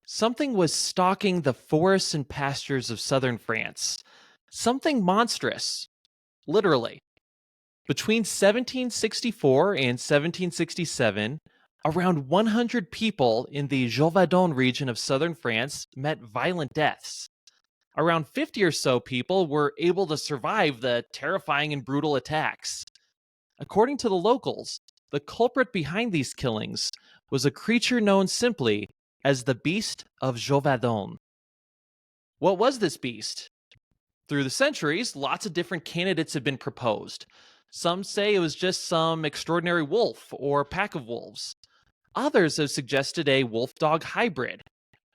Something was stalking the forests and pastures of southern France. Something monstrous, literally. Between 1764 and 1767, around 100 people in the Geuvodon region of southern France met violent deaths. Around 50 or so people were able to survive the terrifying and brutal attacks. According to the locals, the culprit behind these killings was a creature known simply as the Beast of Gevaudan. What was this beast? Through the centuries, lots of different candidates have been proposed. Some say it was just some extraordinary wolf or pack of wolves. Others have suggested a wolf-dog hybrid,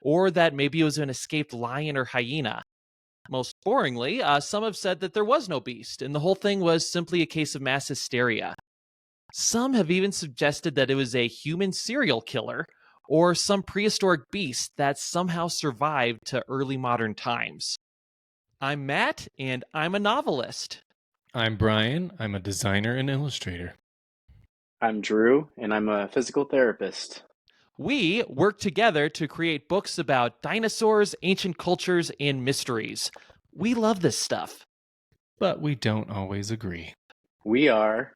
or that maybe it was an escaped lion or hyena. Most boringly, some have said that there was no beast, and the whole thing was simply a case of mass hysteria. Some have even suggested that it was a human serial killer, or some prehistoric beast that somehow survived to early modern times. I'm Matt, and I'm a novelist. I'm Brian. I'm a designer and illustrator. I'm Drew, and I'm a physical therapist. We work together to create books about dinosaurs, ancient cultures, and mysteries. We love this stuff. But we don't always agree. We are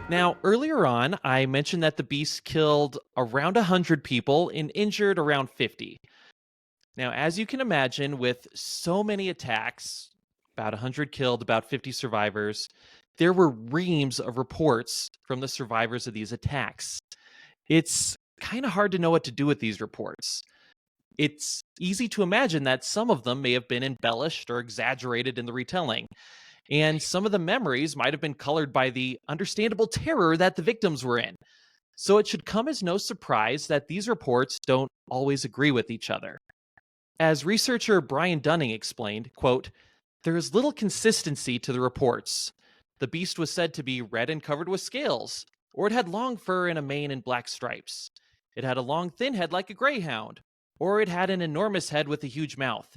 Now, earlier on, I mentioned that the beast killed around 100 people and injured around 50. Now, as you can imagine, with so many attacks, about 100 killed, about 50 survivors, there were reams of reports from the survivors of these attacks. It's kind of hard to know what to do with these reports. It's easy to imagine that some of them may have been embellished or exaggerated in the retelling, and some of the memories might have been colored by the understandable terror that the victims were in. So it should come as no surprise that these reports don't always agree with each other. As researcher Brian Dunning explained, quote, "There is little consistency to the reports. The beast was said to be red and covered with scales, or it had long fur and a mane and black stripes. It had a long thin head like a greyhound, or it had an enormous head with a huge mouth.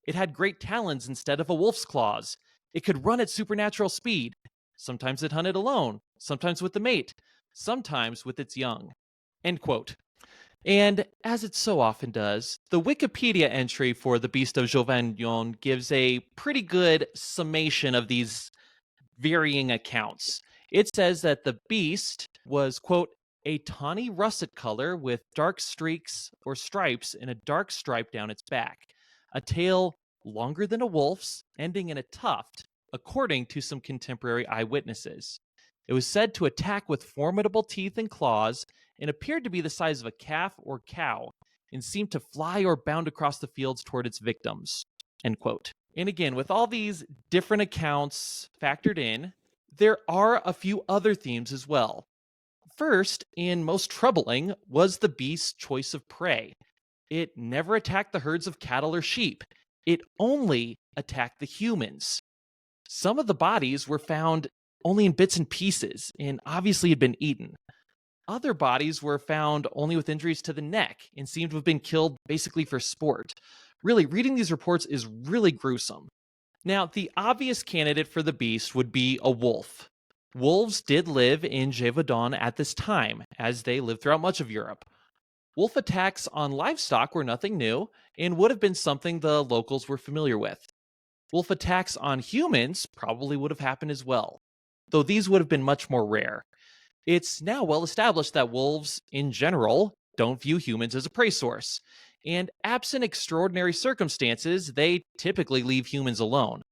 It had great talons instead of a wolf's claws. It could run at supernatural speed. Sometimes it hunted alone, sometimes with the mate, sometimes with its young." End quote. And as it so often does, the Wikipedia entry for the Beast of Gevaudan gives a pretty good summation of these varying accounts. It says that the beast was, quote, "a tawny russet color with dark streaks or stripes and a dark stripe down its back, a tail longer than a wolf's, ending in a tuft, according to some contemporary eyewitnesses. It was said to attack with formidable teeth and claws and appeared to be the size of a calf or cow and seemed to fly or bound across the fields toward its victims." End quote. And again, with all these different accounts factored in, there are a few other themes as well. First, and most troubling, was the beast's choice of prey. It never attacked the herds of cattle or sheep. It only attacked the humans. Some of the bodies were found only in bits and pieces, and obviously had been eaten. Other bodies were found only with injuries to the neck and seemed to have been killed basically for sport. Really, reading these reports is really gruesome. Now, the obvious candidate for the beast would be a wolf. Wolves did live in Geuvodon at this time, as they lived throughout much of Europe. Wolf attacks on livestock were nothing new and would have been something the locals were familiar with. Wolf attacks on humans probably would have happened as well, though these would have been much more rare. It's now well established that wolves, in general, don't view humans as a prey source, and absent extraordinary circumstances, they typically leave humans alone.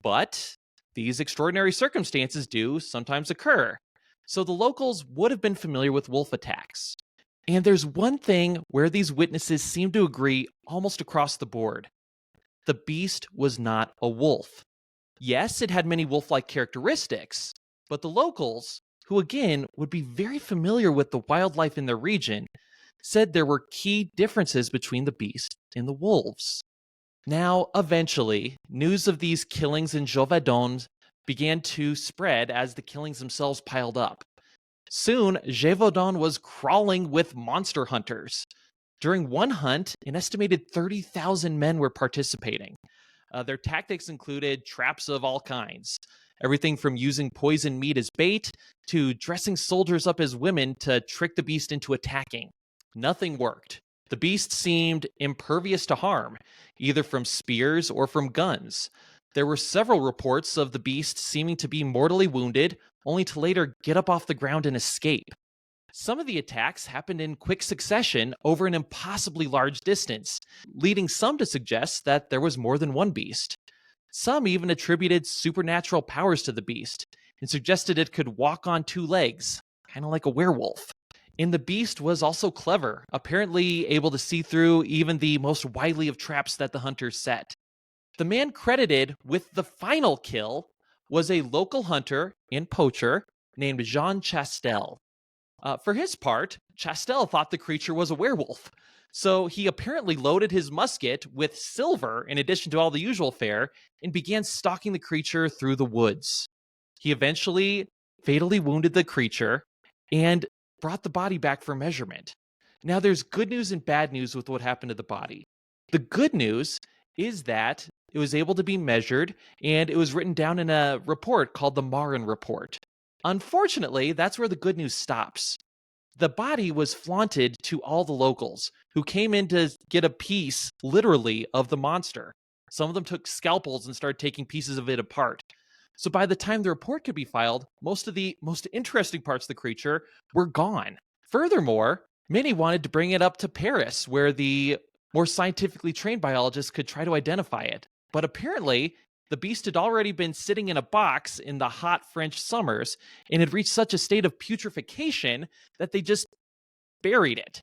But these extraordinary circumstances do sometimes occur, so the locals would have been familiar with wolf attacks. And there's one thing where these witnesses seem to agree almost across the board. The beast was not a wolf. Yes, it had many wolf-like characteristics, but the locals, who again would be very familiar with the wildlife in their region, said there were key differences between the beast and the wolves. Now, eventually, news of these killings in Gevaudan began to spread as the killings themselves piled up. Soon, Gevaudan was crawling with monster hunters. During one hunt, an estimated 30,000 men were participating. Their tactics included traps of all kinds, everything from using poisoned meat as bait to dressing soldiers up as women to trick the beast into attacking. Nothing worked. The beast seemed impervious to harm, either from spears or from guns. There were several reports of the beast seeming to be mortally wounded, only to later get up off the ground and escape. Some of the attacks happened in quick succession over an impossibly large distance, leading some to suggest that there was more than one beast. Some even attributed supernatural powers to the beast and suggested it could walk on two legs, kind of like a werewolf. And the beast was also clever, apparently able to see through even the most wily of traps that the hunters set. The man credited with the final kill was a local hunter and poacher named Jean Chastel. For his part, Chastel thought the creature was a werewolf, so he apparently loaded his musket with silver in addition to all the usual fare and began stalking the creature through the woods. He eventually fatally wounded the creature and brought the body back for measurement. Now, there's good news and bad news with what happened to the body. The good news is that it was able to be measured, and it was written down in a report called the Marin Report. Unfortunately, that's where the good news stops. The body was flaunted to all the locals, who came in to get a piece, literally, of the monster. Some of them took scalpels and started taking pieces of it apart. So by the time the report could be filed, most of the most interesting parts of the creature were gone. Furthermore, many wanted to bring it up to Paris, where the more scientifically trained biologists could try to identify it. But apparently, the beast had already been sitting in a box in the hot French summers and had reached such a state of putrefaction that they just buried it.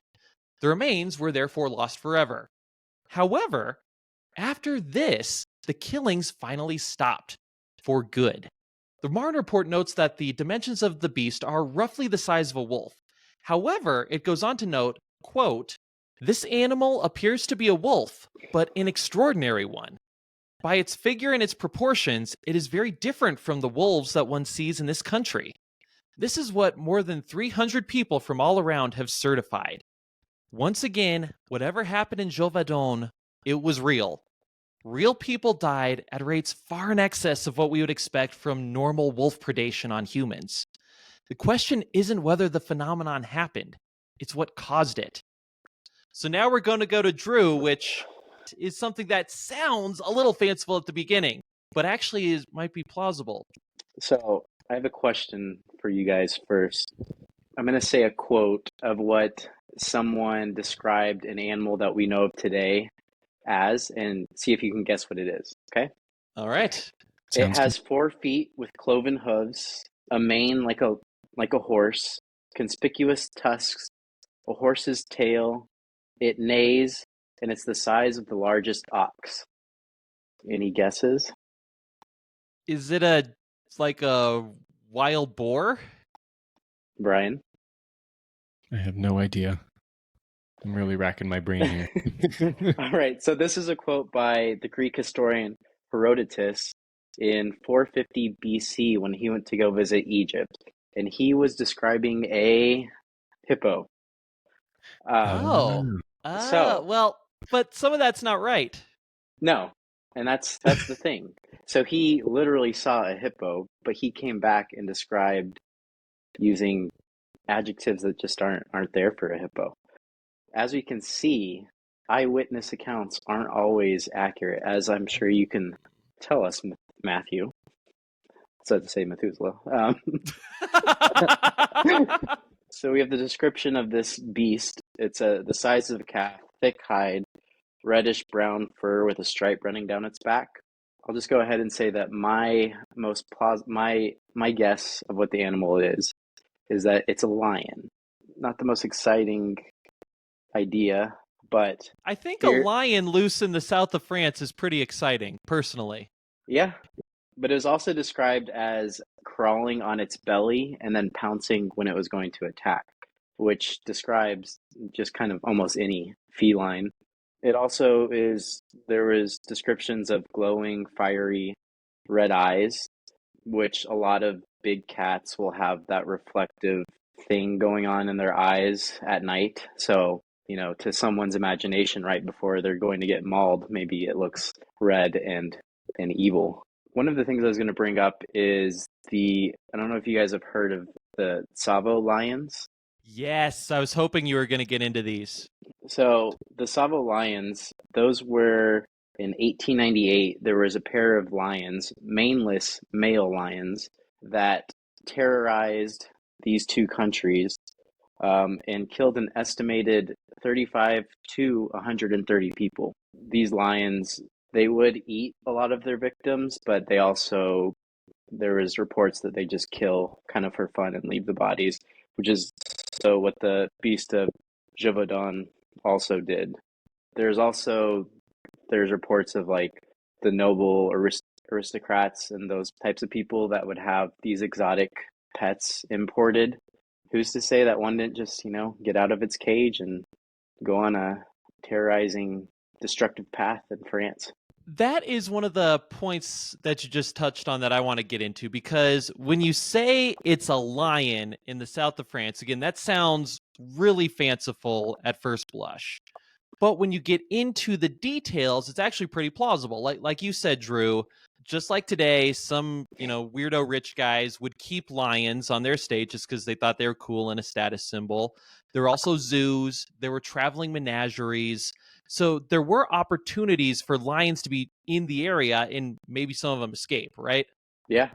The remains were therefore lost forever. However, after this, the killings finally stopped for good. The Marne report notes that the dimensions of the beast are roughly the size of a wolf. However, it goes on to note, quote, "This animal appears to be a wolf, but an extraordinary one. By its figure and its proportions, it is very different from the wolves that one sees in this country. This is what more than 300 people from all around have certified. Once again, whatever happened in Geuvodon, it was real. Real people died at rates far in excess of what we would expect from normal wolf predation on humans. The question isn't whether the phenomenon happened, it's what caused it." So now we're going to go to Drew, which is something that sounds a little fanciful at the beginning, but actually might be plausible. So I have a question for you guys first. I'm going to say a quote of what someone described an animal that we know of today as, and see if you can guess what it is. Okay? All right. It Sounds has 4 feet with cloven hooves, a mane like a horse, conspicuous tusks, a horse's tail. It neighs, and it's the size of the largest ox. Any guesses? Is it like a wild boar? Brian? I have no idea. I'm really racking my brain here. All right, so this is a quote by the Greek historian Herodotus in 450 BC when he went to go visit Egypt. And he was describing a hippo. Oh. So- Well, but some of that's not right. No, and that's the thing. So he literally saw a hippo, but he came back and described using adjectives that just aren't there for a hippo. As we can see, eyewitness accounts aren't always accurate, as I'm sure you can tell us, Matthew. So to say Methuselah. So we have the description of this beast. It's the size of a cat, thick hide, reddish brown fur with a stripe running down its back. I'll just go ahead and say that my guess of what the animal is that it's a lion. Not the most exciting idea, but I think here- a lion loose in the south of France is pretty exciting, personally. yeah. But it was also described as crawling on its belly and then pouncing when it was going to attack, which describes just kind of almost any feline. It also there was descriptions of glowing, fiery red eyes, which a lot of big cats will have that reflective thing going on in their eyes at night. So, to someone's imagination right before they're going to get mauled, maybe it looks red and evil. One of the things I was going to bring up is I don't know if you guys have heard of the Tsavo lions. Yes, I was hoping you were going to get into these. So the Tsavo lions, those were in 1898, there was a pair of lions, maneless male lions, that terrorized these two countries and killed an estimated 35 to 130 people. These lions, they would eat a lot of their victims, but they also, there was reports that they just kill kind of for fun and leave the bodies, which is so what the Beast of Gevaudan also did. There's also there's reports of like the noble aristocrats and those types of people that would have these exotic pets imported. Who's to say that one didn't just, get out of its cage and go on a terrorizing, destructive path in France? That is one of the points that you just touched on that I want to get into, because when you say it's a lion in the south of France, again, that sounds really fanciful at first blush. But when you get into the details, it's actually pretty plausible. Like you said, Drew, just like today, some, weirdo rich guys would keep lions on their stage just because they thought they were cool and a status symbol. There were also zoos, there were traveling menageries. So there were opportunities for lions to be in the area, and maybe some of them escape, right? Yeah,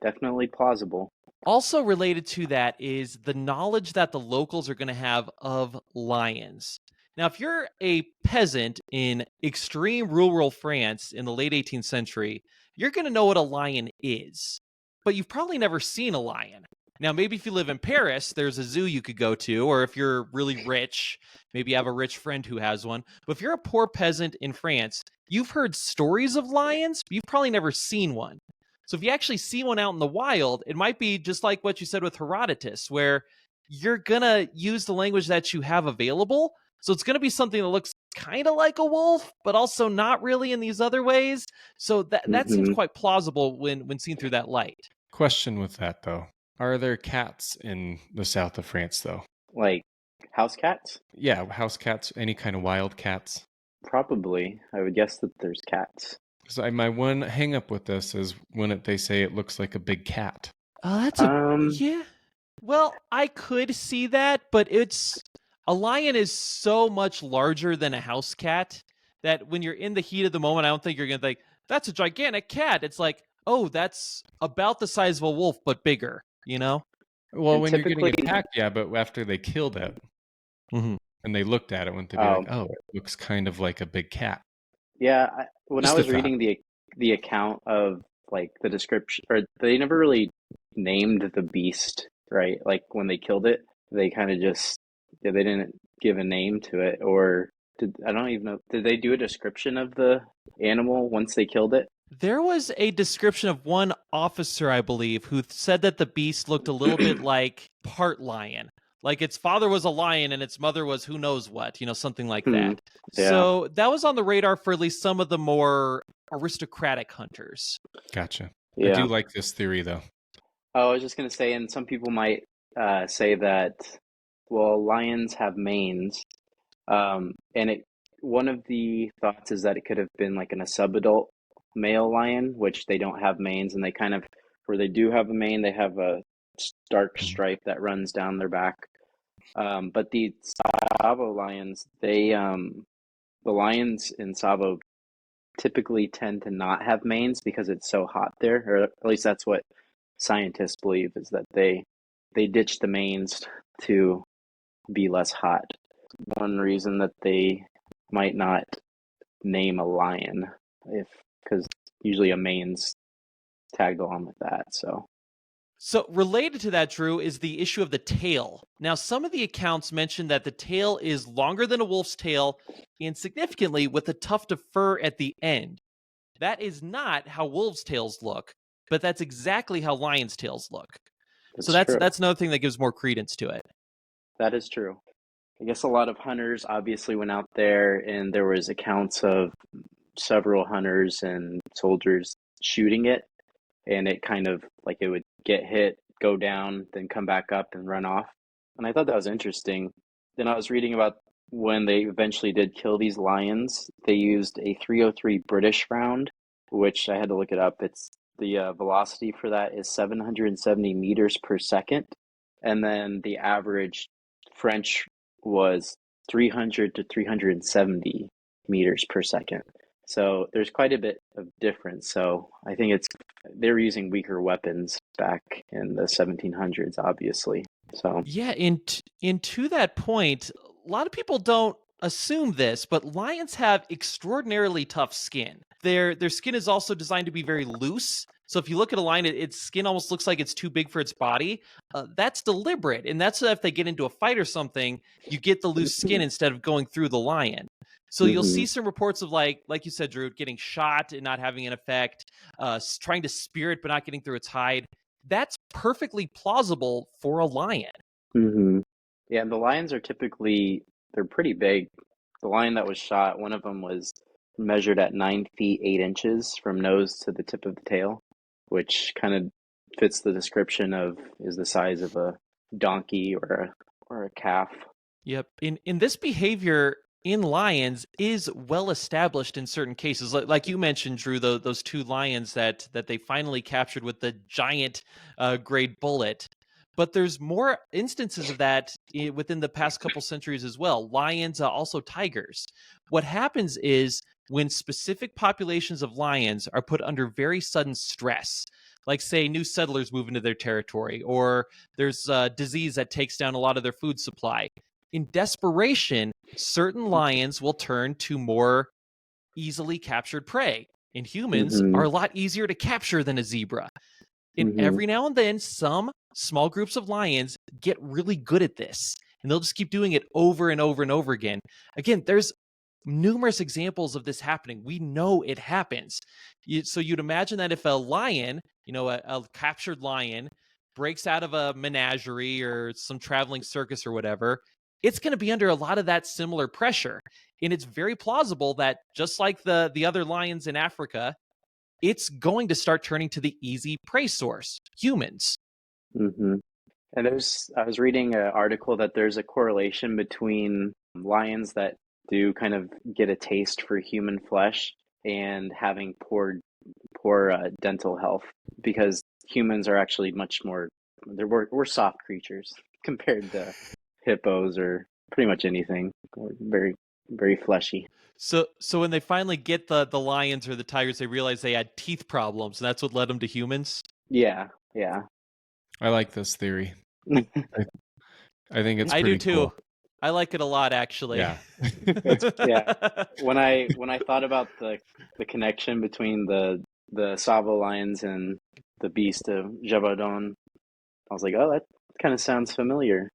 definitely plausible. Also related to that is the knowledge that the locals are going to have of lions. Now, if you're a peasant in extreme rural France in the late 18th century, you're going to know what a lion is, but you've probably never seen a lion. Now, maybe if you live in Paris, there's a zoo you could go to, or if you're really rich, maybe you have a rich friend who has one. But if you're a poor peasant in France, you've heard stories of lions, but you've probably never seen one. So if you actually see one out in the wild, it might be just like what you said with Herodotus, where you're going to use the language that you have available. So it's going to be something that looks kind of like a wolf, but also not really in these other ways. So that seems Hmm. quite plausible when seen through that light. Question with that, though. Are there cats in the south of France, though? Like house cats? Yeah, house cats, any kind of wild cats. Probably. I would guess that there's cats. So my one hang up with this is when they say it looks like a big cat. Um, Yeah. Well, I could see that, but a lion is so much larger than a house cat that when you're in the heat of the moment, I don't think you're going to think, that's a gigantic cat. It's like, oh, that's about the size of a wolf, but bigger, Well, and when you're getting typically, attacked, yeah, but after they killed it Mm-hmm. and they looked at it, wouldn't they be like, oh, oh, it looks kind of like a big cat? yeah, when I Just a was thought. reading the account of like the description, or they never really named the beast, right? Like when they killed it, they kind of just they didn't give a name to it, or I don't even know. Did they do a description of the animal once they killed it? There was a description of one officer, I believe, who said that the beast looked a little bit like part lion. Like its father was a lion and its mother was who knows what, something like Hmm. that. Yeah, So that was on the radar for at least some of the more aristocratic hunters. Gotcha. I yeah. do like this theory, though. Oh, I was just gonna say, and some people might say that, well, lions have manes, and one of the thoughts is that it could have been like a subadult male lion, which they don't have manes, and they kind of, where they do have a mane, they have a dark Mhm. stripe that runs down their back. But the Tsavo lions, the lions in Tsavo typically tend to not have manes because it's so hot there, or at least that's what scientists believe, is that they ditch the manes to be less hot. One reason that they might not name a lion, if because usually a mane's tagged along with that. So, related to that, Drew, is the issue of the tail. Now, some of the accounts mention that the tail is longer than a wolf's tail and significantly with a tuft of fur at the end. That is not how wolves' tails look, but that's exactly how lions' tails look. So that's that's true. that's another thing that gives more credence to it. That is true. I guess a lot of hunters obviously went out there, and there was accounts of several hunters and soldiers shooting it, and it kind of like it would get hit, go down, then come back up and run off. And I thought that was interesting. Then I was reading about when they eventually did kill these lions, they used a 303 British round, which I had to look it up. It's the velocity for that is 770 meters per second. And then the average French was 300 to 370 meters per second. So there's quite a bit of difference. So I think they were using weaker weapons back in the 1700s, obviously. So Yeah, in to that point, a lot of people don't assume this, but lions have extraordinarily tough skin. Their skin is also designed to be very loose. So if you look at a lion, its skin almost looks like it's too big for its body. That's deliberate, and that's so if they get into a fight or something, you get the loose skin instead of going through the lion. So you'll see some reports of like you said, Drew, getting shot and not having an effect, trying to spear it but not getting through its hide. That's perfectly plausible for a lion. Mm-hmm. Yeah, the lions are they're pretty big. The lion that was shot, one of them was measured at 9 feet 8 inches from nose to the tip of the tail, which kind of fits the description of is the size of a donkey or a calf. Yep. In this behavior in lions is well established in certain cases. Like you mentioned, Drew, those two lions that they finally captured with the giant grade bullet. But there's more instances of that within the past couple centuries as well. Lions, also tigers. What happens is when specific populations of lions are put under very sudden stress, like say new settlers move into their territory, or there's a disease that takes down a lot of their food supply. In desperation, certain lions will turn to more easily captured prey. And humans Mm-hmm. are a lot easier to capture than a zebra. And Mm-hmm. every now and then, some small groups of lions get really good at this. And they'll just keep doing it over and over and over again. Again, there's numerous examples of this happening. We know it happens. So you'd imagine that if a lion, a captured lion, breaks out of a menagerie or some traveling circus or whatever, it's going to be under a lot of that similar pressure. And it's very plausible that just like the other lions in Africa, it's going to start turning to the easy prey source, humans. Mm-hmm. And I was reading an article that there's a correlation between lions that do kind of get a taste for human flesh and having poor dental health, because humans are actually much more we're soft creatures compared to hippos or pretty much anything. We're very, very fleshy. So when they finally get the lions or the tigers, they realize they had teeth problems, and that's what led them to humans. Yeah, yeah. I like this theory. I think it's I pretty do too. cool. I like it a lot, actually. Yeah. Yeah. When I thought about the connection between the Tsavo lions and the Beast of Gevaudan, I was like, oh, that kind of sounds familiar.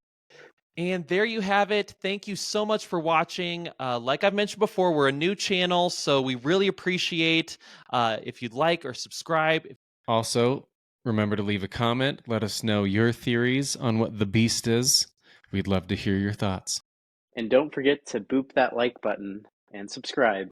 And there you have it. Thank you so much for watching. Like I've mentioned before, we're a new channel, so we really appreciate if you'd like or subscribe. Also, remember to leave a comment. Let us know your theories on what the beast is. We'd love to hear your thoughts. And don't forget to boop that like button and subscribe.